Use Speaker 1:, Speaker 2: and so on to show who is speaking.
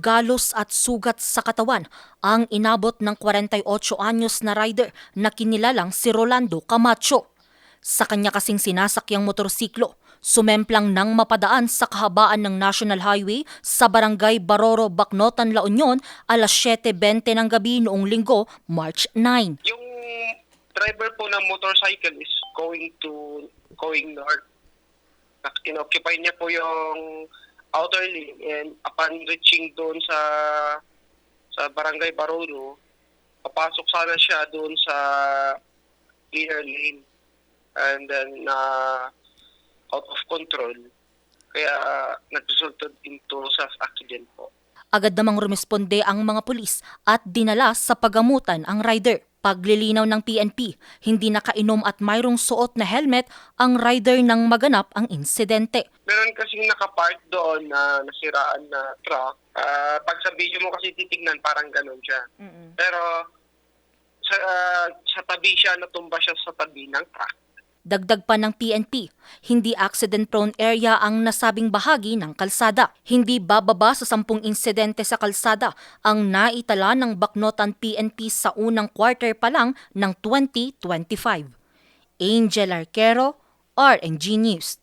Speaker 1: galos at sugat sa katawan ang inabot ng 48 anyos na rider na kinilalang si Rolando Camacho. Sa kanya kasing sinasakyang motorsiklo, sumemplang nang mapadaan sa kahabaan ng National Highway sa Barangay Baroro, Bacnotan, La Union alas 7:20 ng gabi noong Linggo, March 9.
Speaker 2: Yung driver po ng motorcycle is going north. Inoccupy niya po yung outer lane, and upon reaching doon sa Barangay Baroro, papasok sana siya doon sa inner lane, and then out of control, kaya nagresulted into self-accident po.
Speaker 1: Agad namang rumesponde ang mga pulis at dinala sa pagamutan ang rider. Paglilinaw ng PNP, hindi nakainom at mayroong suot na helmet ang rider nang maganap ang insidente.
Speaker 2: Meron kasing nakapark doon na nasiraan na truck. Pag sa video mo kasi titignan, parang ganun siya. Pero sa tabi siya, natumba siya sa tabi ng truck.
Speaker 1: Dagdag pa ng PNP, hindi accident-prone area ang nasabing bahagi ng kalsada. Hindi bababa sa 10 insidente sa kalsada ang naitala ng Bacnotan PNP sa unang quarter pa lang ng 2025. Angel Arquero, RNG News.